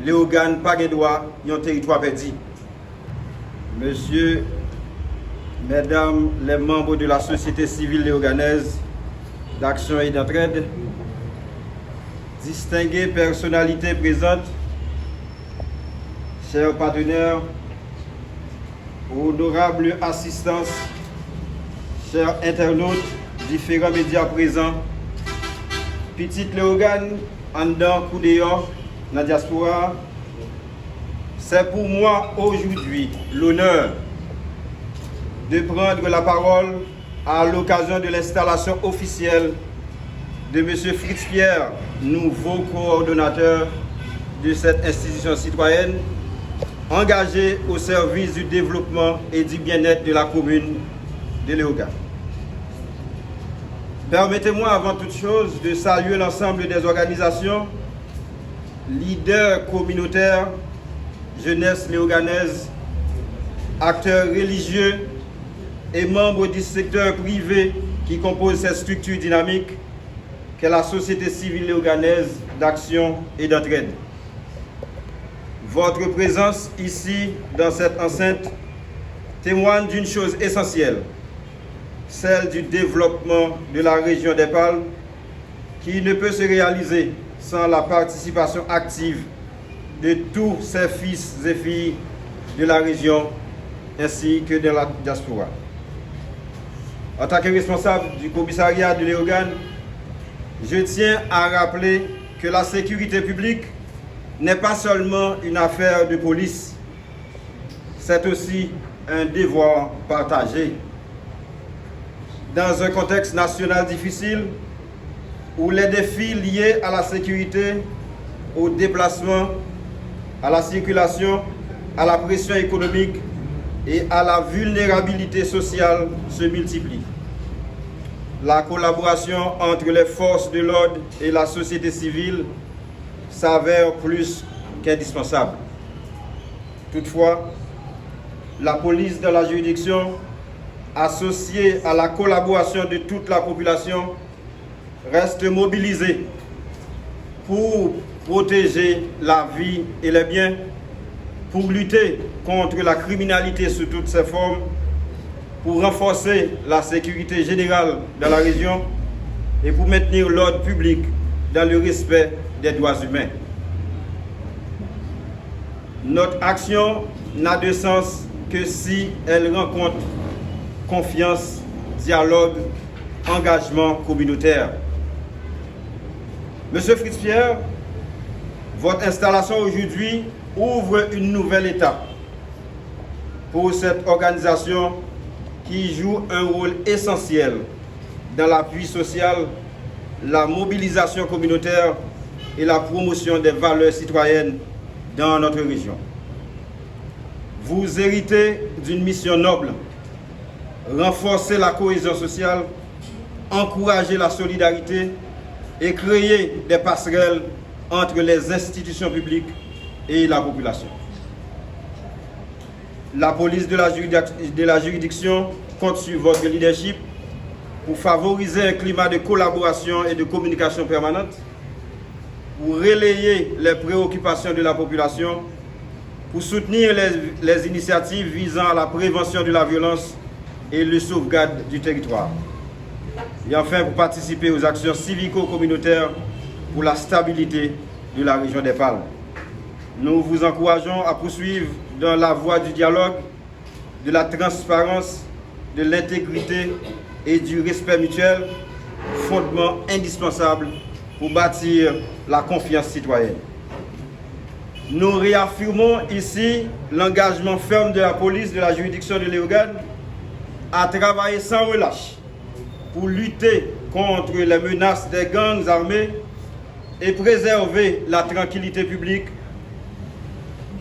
les organes pas de droit dans un territoire perdu. Monsieur, Mesdames les membres de la société civile léoganaise d'action et d'entraide, distinguées personnalités présentes, chers partenaires, honorables assistance, chers internautes, différents médias présents, petite Léogane, en dedans, coup dehors, dans la diaspora, c'est pour moi aujourd'hui l'honneur de prendre la parole à l'occasion de l'installation officielle de M. Fritz Pierre, nouveau coordonnateur de cette institution citoyenne, engagé au service du développement et du bien-être de la commune de Léogane. Permettez-moi avant toute chose de saluer l'ensemble des organisations, leaders communautaires, jeunesse léoganaise, acteurs religieux et membres du secteur privé qui composent cette structure dynamique qu'est la société civile léoganaise d'action et d'entraide. Votre présence ici, dans cette enceinte, témoigne d'une chose essentielle, celle du développement de la région des Palmes, qui ne peut se réaliser sans la participation active de tous ces fils et filles de la région, ainsi que de la diaspora. En tant que responsable du commissariat de Léogane, je tiens à rappeler que la sécurité publique n'est pas seulement une affaire de police, c'est aussi un devoir partagé. Dans un contexte national difficile, où les défis liés à la sécurité, au déplacement, à la circulation, à la pression économique et à la vulnérabilité sociale se multiplient. La collaboration entre les forces de l'ordre et la société civile s'avère plus qu'indispensable. Toutefois, la police de la juridiction, associée à la collaboration de toute la population, reste mobilisée pour protéger la vie et les biens, pour lutter contre la criminalité sous toutes ses formes, pour renforcer la sécurité générale dans la région et pour maintenir l'ordre public dans le respect des droits humains. Notre action n'a de sens que si elle rencontre confiance, dialogue, engagement communautaire. Monsieur Fritz Pierre, votre installation aujourd'hui ouvre une nouvelle étape pour cette organisation qui joue un rôle essentiel dans l'appui social, la mobilisation communautaire et la promotion des valeurs citoyennes dans notre région. Vous héritez d'une mission noble, renforcer la cohésion sociale, encourager la solidarité et créer des passerelles entre les institutions publiques et la population. La police de la juridiction compte sur votre leadership pour favoriser un climat de collaboration et de communication permanente, pour relayer les préoccupations de la population, pour soutenir les initiatives visant à la prévention de la violence et le sauvegarde du territoire. Et enfin, pour participer aux actions civico-communautaires pour la stabilité de la région des Palmes. Nous vous encourageons à poursuivre dans la voie du dialogue, de la transparence, de l'intégrité et du respect mutuel, fondement indispensable pour bâtir la confiance citoyenne. Nous réaffirmons ici l'engagement ferme de la police de la juridiction de Léogane à travailler sans relâche pour lutter contre les menaces des gangs armés et préserver la tranquillité publique,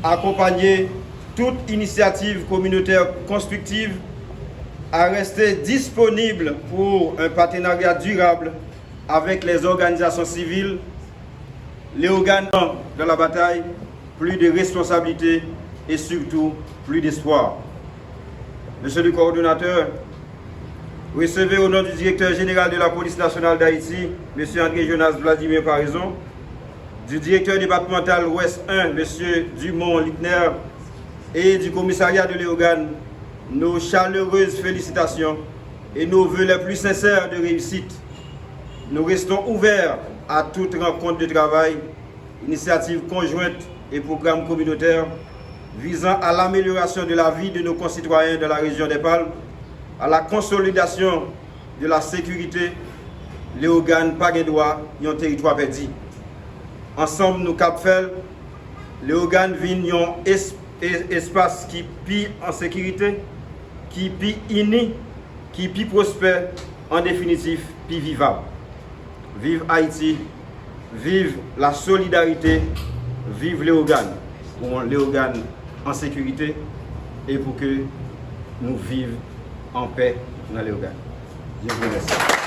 accompagner toute initiative communautaire constructive, à rester disponible pour un partenariat durable avec les organisations civiles. Léogane dans la bataille, plus de responsabilité et surtout plus d'espoir. Monsieur le coordonnateur, recevez au nom du directeur général de la police nationale d'Haïti, M. André Jonas Vladimir Paraison, du directeur départemental Ouest 1, M. Dumont-Lickner, et du commissariat de Léogane, nos chaleureuses félicitations et nos vœux les plus sincères de réussite. Nous restons ouverts à toute rencontre de travail, initiative conjointe et programme communautaire visant à l'amélioration de la vie de nos concitoyens de la région des Palmes, à la consolidation de la sécurité. Léogane, pas de droit, un territoire perdu. Ensemble, nous capfel, Léogane vient un espace qui pille en sécurité, qui pille uni, qui pille prospère, en définitive, pille vivable. Vive Haïti, vive la solidarité, vive Léogane, pour Léogane en sécurité et pour que nous vivions en paix dans Léogane. Je vous remercie.